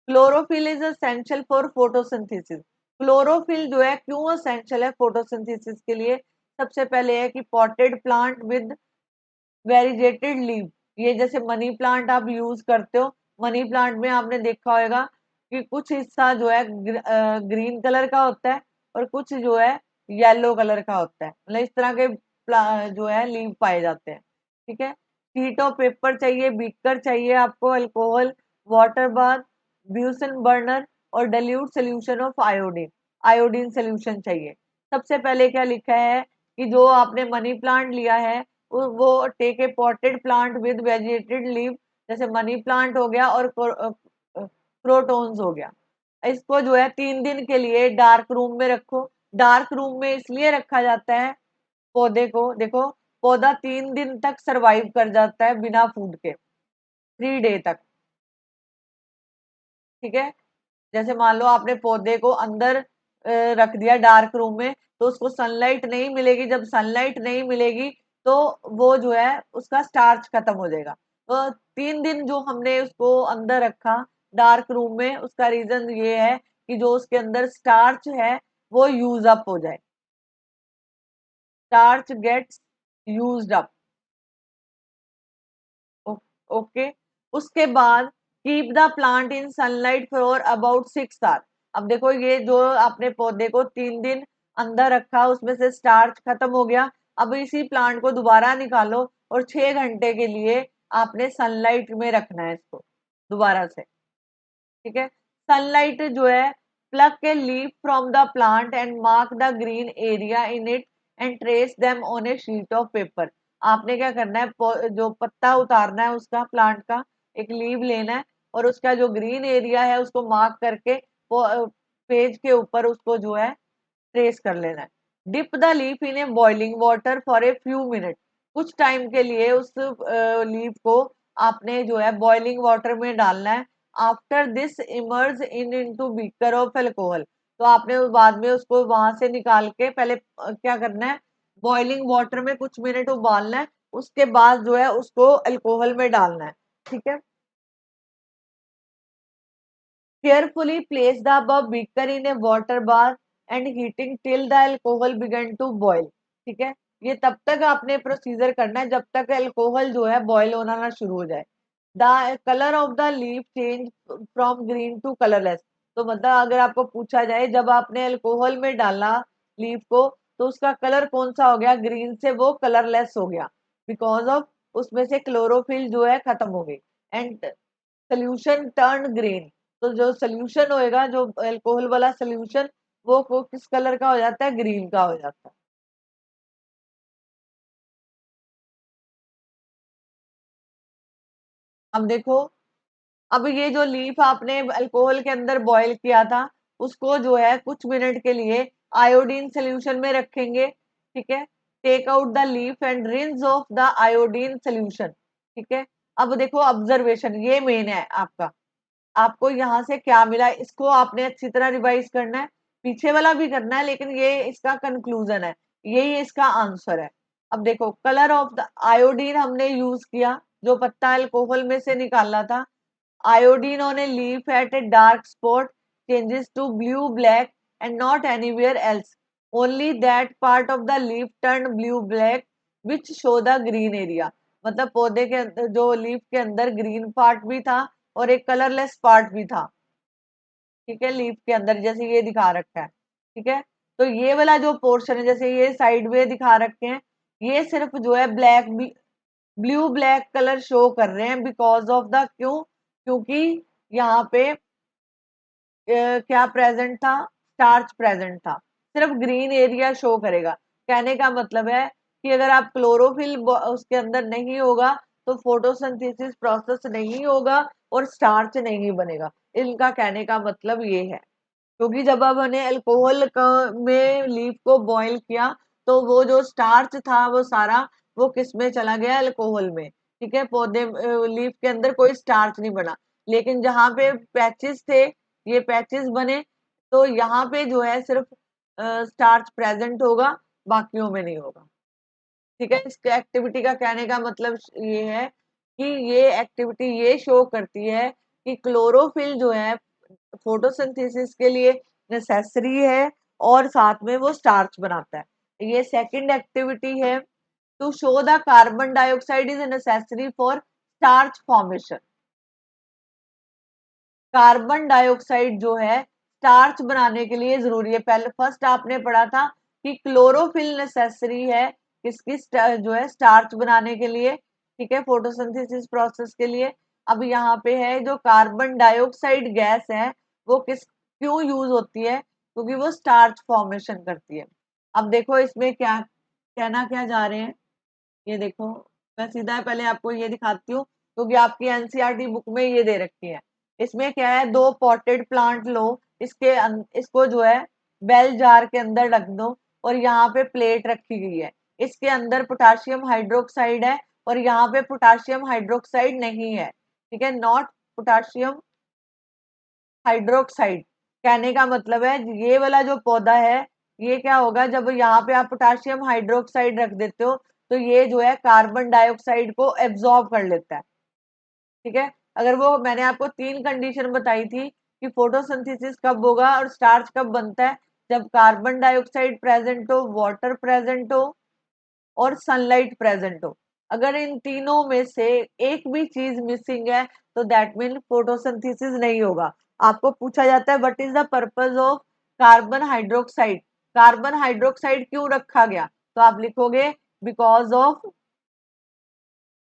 Chlorophyll is essential for photosynthesis. Chlorophyll जो है क्यों एसेंशियल है फोटोसिंथेसिस के लिए? सबसे पहले है कि पॉटेड प्लांट विद वेरीजेटेड लीव, ये जैसे मनी प्लांट आप यूज करते हो, मनी प्लांट में आपने देखा होगा कि कुछ हिस्सा जो है ग्रीन कलर का होता है और कुछ जो है येलो कलर का होता है, मतलब इस तरह के जो है लीव पाए जाते हैं। ठीक है, शीट ऑफ पेपर चाहिए, बीकर चाहिए आपको, अल्कोहल, वाटर बाथ, ब्यूसन बर्नर, और dilute solution of iodine, iodine solution चाहिए। सबसे पहले क्या लिखा है कि जो आपने मनी प्लांट लिया है वो take a potted plant with vegetated leave, जैसे मनी प्लांट हो गया और क्रोटोन्स हो गया। इसको जो है 3 दिन के लिए डार्क रूम में रखो। डार्क रूम में इसलिए रखा जाता है पौधे को, देखो पौधा 3 दिन तक सरवाइव कर जाता है बिना फूड के, 3 डे तक। ठीक है, जैसे मान लो आपने पौधे को अंदर रख दिया डार्क रूम में, तो उसको सनलाइट नहीं मिलेगी। जब सनलाइट नहीं मिलेगी तो वो जो है उसका स्टार्च खत्म हो जाएगा। तो 3 दिन जो हमने उसको अंदर रखा डार्क रूम में, उसका रीजन ये है कि जो उसके अंदर स्टार्च है वो यूज अप हो जाए, starch gets used up. Okay, उसके बाद keep the plant in sunlight for about 6 hour. अब देखो ये जो आपने पौधे को 3 दिन अंदर रखा, उसमें से स्टार्च खत्म हो गया। अब इसी प्लांट को दोबारा निकालो और 6 घंटे के लिए आपने सनलाइट में रखना है इसको दोबारा से। ठीक है, सनलाइट जो है, pluck a leaf from the plant and mark the green area in it and trace them on a sheet of paper. आपने क्या करना है, जो पत्ता उतारना है उसका, प्लांट का एक लीव लेना है और उसका जो ग्रीन एरिया है उसको मार्क करके पेज के ऊपर उसको जो है ट्रेस कर लेना है। Dip the leaf in a boiling water for a few minute. कुछ टाइम के लिए उस लीफ को आपने जो है बॉइलिंग वाटर में डालना है। After this emerge in into beaker of alcohol. तो आपने बाद में उसको वहां से निकाल के पहले क्या करना है, बॉइलिंग वाटर में कुछ मिनट उबालना है, उसके बाद जो है उसको अल्कोहल में डालना है। ठीक है, carefully place the above beaker in a water bath and heating till the alcohol began to boil। ठीक है, ये तब तक आपने प्रोसीजर करना है जब तक अल्कोहल जो है बॉयल होना ना शुरू हो जाए। The colour of the leaf change from green to colourless. तो मतलब अगर आपको पूछा जाए जब आपने अल्कोहल में डाला लीफ को तो उसका कलर कौन सा हो गया, ग्रीन से वो कलरलेस हो गया, बिकॉज ऑफ उसमें से क्लोरोफिल जो है खत्म हो गई। And solution turn green. तो जो सोल्यूशन होएगा, जो अल्कोहल वाला सोल्यूशन, वो किस कलर का हो जाता है, ग्रीन का हो जाता है। अब देखो, अब ये जो लीफ आपने अल्कोहल के अंदर बॉईल किया था उसको जो है कुछ मिनट के लिए आयोडीन सोल्यूशन में रखेंगे। ठीक है, take out the leaf and rinse off the iodine solution. ठीक है, अब देखो ऑब्जर्वेशन, ये मेन है आपका। आपको यहाँ से क्या मिला इसको आपने अच्छी तरह रिवाइज करना है, पीछे वाला भी करना है, लेकिन ये इसका कंक्लूजन है, यही इसका आंसर है। अब देखो कलर ऑफ द आयोडीन हमने यूज किया, जो पत्ता अल्कोहल में से निकाला था। Iodine on a leaf at a dark spot changes to blue black and not anywhere else, only that part of the leaf turn blue black which show the green area. मतलब पौधे के अंदर, जो leaf के अंदर green part भी था और एक कलरलेस पार्ट भी था, ठीक है, लीफ के अंदर, जैसे ये दिखा रखा है, ठीक है। तो ये वाला जो पोर्शन है, जैसे ये साइड में दिखा रखे हैं, ये सिर्फ जो है black, blue black colour show कर रहे हैं, बिकॉज ऑफ द, क्यों, क्योंकि यहाँ पे क्या प्रेजेंट था, स्टार्च प्रेजेंट था। सिर्फ ग्रीन एरिया शो करेगा। कहने का मतलब है कि अगर आप क्लोरोफिल उसके अंदर नहीं होगा तो फोटोसिंथेसिस प्रोसेस नहीं होगा और स्टार्च नहीं बनेगा। इनका कहने का मतलब ये है। क्योंकि जब अब हमने अल्कोहल में लीफ को बॉईल किया तो वो जो स्टार्च था वो सारा वो किस में चला गया, अल्कोहल में, ठीक है। पौधे लीफ के अंदर कोई स्टार्च नहीं बना, लेकिन जहां पे पैचेस थे, ये पैचेस बने, तो यहाँ पे जो है सिर्फ स्टार्च प्रेजेंट होगा, बाकियों में नहीं होगा, ठीक है। इस एक्टिविटी का कहने का मतलब ये है कि ये एक्टिविटी ये शो करती है कि क्लोरोफिल जो है फोटोसिंथेसिस के लिए नेसेसरी है और साथ में वो स्टार्च बनाता है। ये सेकंड एक्टिविटी है, to show the carbon dioxide is necessary for starch formation. Carbon dioxide जो है स्टार्च बनाने के लिए जरूरी है। पहले फर्स्ट आपने पढ़ा था कि क्लोरोफिल नेसेसरी है किसकी, जो है स्टार्च बनाने के लिए, ठीक है, फोटोसिंथेसिस प्रोसेस के लिए। अब यहाँ पे है जो कार्बन डाइऑक्साइड गैस है वो किस, क्यों यूज होती है, क्योंकि वो स्टार्च फॉर्मेशन करती है। अब देखो इसमें क्या कहना क्या जा रहे हैं, ये देखो, मैं सीधा पहले आपको ये दिखाती हूँ क्योंकि आपकी एनसीईआरटी बुक में ये दे रखी है। इसमें क्या है, दो पॉटेड प्लांट लो, इसके इसको जो है बेल जार के अंदर रख दो और यहाँ पे प्लेट रखी गई है, इसके अंदर पोटाशियम हाइड्रोक्साइड है और यहाँ पे पोटाशियम हाइड्रोक्साइड नहीं है, ठीक है, नॉट पोटाशियम हाइड्रोक्साइड। कहने का मतलब है ये वाला जो पौधा है ये क्या होगा, जब यहाँ पे आप पोटाशियम हाइड्रोक्साइड रख देते हो तो ये जो है कार्बन डाइऑक्साइड को एब्जॉर्ब कर लेता है, ठीक है। अगर वो, मैंने आपको तीन कंडीशन बताई थी कि फोटोसिंथेसिस कब होगा और स्टार्च कब बनता है, जब कार्बन डाइऑक्साइड प्रेजेंट हो, वाटर प्रेजेंट हो और सनलाइट प्रेजेंट हो। अगर इन तीनों में से एक भी चीज मिसिंग है तो दैट मीन फोटोसिंथेसिस नहीं होगा। आपको पूछा जाता है what is the purpose of carbon hydroxide, carbon hydroxide क्यों रखा गया, तो आप लिखोगे बिकॉज ऑफ,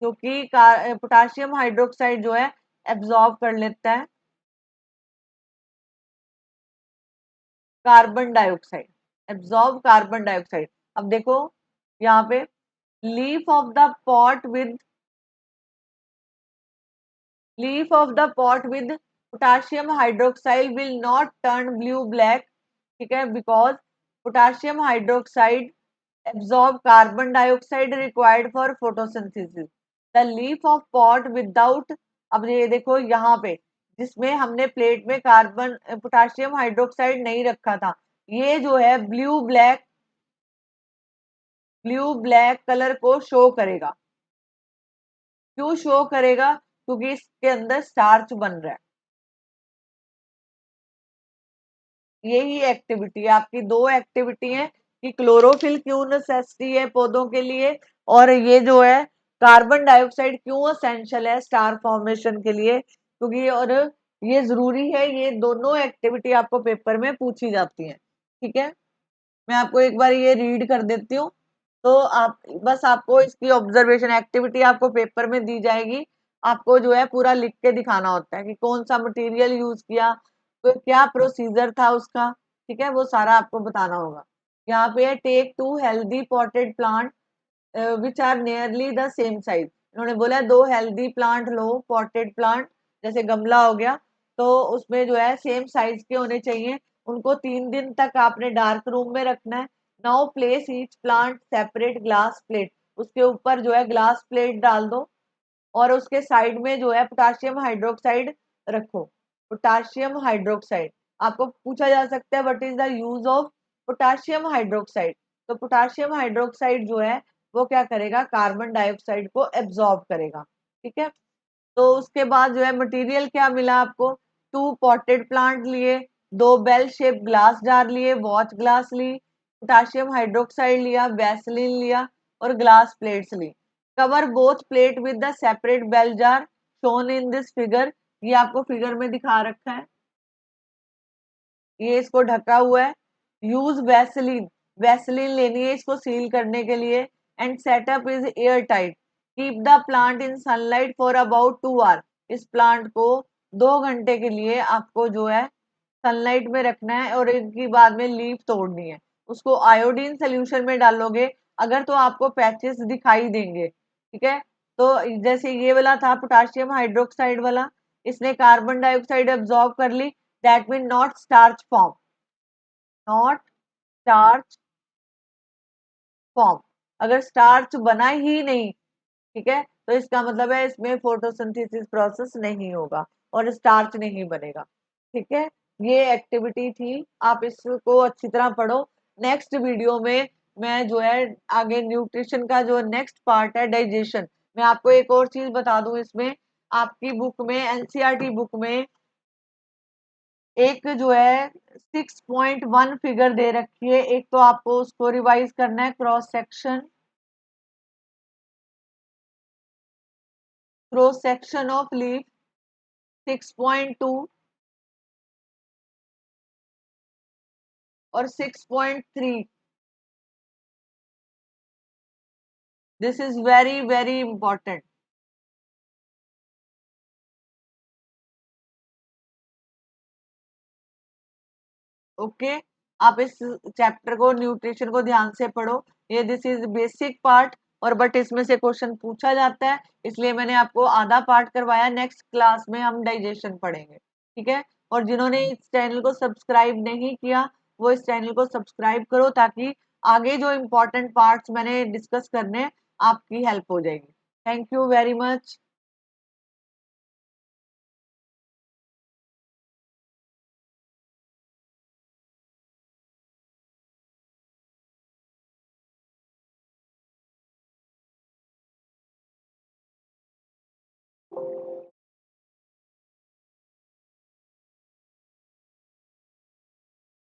क्योंकि पोटाशियम हाइड्रोक्साइड जो है एब्जॉर्ब कर लेता है carbon dioxide, absorb carbon dioxide. अब देखो यहाँ पे leaf of the pot with, leaf of the pot with potassium hydroxide will not turn blue black, ठीक है, because potassium hydroxide absorb carbon dioxide required for photosynthesis। the leaf of pot without, अब ये देखो यहाँ पे जिसमें हमने plate में कार्बन पोटाशियम हाइड्रोक्साइड नहीं रखा था, ये जो है ब्लू ब्लैक कलर को शो करेगा। क्यों शो करेगा, क्योंकि इसके अंदर स्टार्च बन रहा है। यही एक्टिविटी है आपकी, दो एक्टिविटी है कि क्लोरोफिल क्यों नेसेसिटी है पौधों के लिए और ये जो है कार्बन डाइऑक्साइड क्यों असेंशियल है स्टार फॉर्मेशन के लिए, क्योंकि और ये जरूरी है, ये दोनों एक्टिविटी आपको पेपर में पूछी जाती है, ठीक है। मैं आपको एक बार ये रीड कर देती हूँ, तो आप बस, आपको इसकी ऑब्जर्वेशन एक्टिविटी आपको पेपर में दी जाएगी, आपको जो है पूरा लिख के दिखाना होता है कि कौन सा मटेरियल यूज किया, तो क्या प्रोसीजर था उसका, ठीक है, वो सारा आपको बताना होगा। यहाँ पे है take two healthy potted plant which are nearly the same size. उन्होंने बोला दो हेल्दी प्लांट लो, पॉटेड प्लांट, जैसे गमला हो गया, तो उसमें जो है सेम साइज के होने चाहिए, उनको 3 दिन तक आपने डार्क रूम में रखना है। Now place each plant separate glass plate, उसके ऊपर जो है ग्लास प्लेट डाल दो और उसके साइड में जो है पोटाशियम हाइड्रोक्साइड रखो। पोटाशियम हाइड्रोक्साइड, आपको पूछा जा सकता है what is the use of potassium hydroxide, तो पोटाशियम हाइड्रोक्साइड जो है वो क्या करेगा, कार्बन डाइऑक्साइड को एब्जॉर्ब करेगा। ठीक है, तो उसके बाद जो है मटेरियल क्या मिला आपको, 2 पॉटेड प्लांट लिए, 2 बेल शेप ग्लास जार लिए, वॉच ग्लास ली, पोटाशियम हाइड्रोक्साइड लिया, वैसलीन लिया और ग्लास प्लेट्स ली। Cover both plate with the separate bell jar shown in this figure, ये आपको फिगर में दिखा रखा है, ये इसको ढका हुआ है। यूज वैसलीन, वैसलीन लेनी है इसको सील करने के लिए। And setup is airtight, keep the plant in sunlight for about 2 hour, इस प्लांट को 2 घंटे के लिए आपको जो है सनलाइट में रखना है और इनकी बाद में लीफ तोड़नी है। उसको आयोडीन सोल्यूशन में डालोगे अगर तो आपको पैचेस दिखाई देंगे। ठीक है, तो जैसे ये वाला था पोटाशियम हाइड्रोक्साइड वाला, इसने कार्बन डाइऑक्साइड एब्जॉर्ब कर ली, that mean not starch form, not starch form. अगर स्टार्च बना ही नहीं, ठीक है, तो इसका मतलब है इसमें फोटोसिंथेसिस प्रोसेस नहीं होगा और स्टार्च नहीं बनेगा। ठीक है, ये एक्टिविटी थी, आप इसको अच्छी तरह पढ़ो। नेक्स्ट वीडियो में मैं जो है आगे न्यूट्रिशन का जो नेक्स्ट पार्ट है डाइजेशन, मैं आपको एक और चीज बता दूं, इसमें आपकी बुक में एनसीईआरटी बुक में एक जो है 6.1 फिगर दे रखी है, एक तो आपको उसको रिवाइज करना है, क्रॉस सेक्शन ऑफ लीफ 6.2 और 6.3, this is very very important. Okay, आप इस चैप्टर को न्यूट्रिशन को ध्यान से पढ़ो, ये दिस इज बेसिक पार्ट, और बट इसमें से क्वेश्चन पूछा जाता है, इसलिए मैंने आपको आधा पार्ट करवाया, नेक्स्ट क्लास में हम डाइजेशन पढ़ेंगे। ठीक है, और जिन्होंने इस चैनल को सब्सक्राइब नहीं किया वो इस चैनल को सब्सक्राइब करो, ताकि आगे जो इम्पोर्टेंट पार्ट्स मैंने डिस्कस करने आपकी हेल्प हो जाएगी। Thank you very much.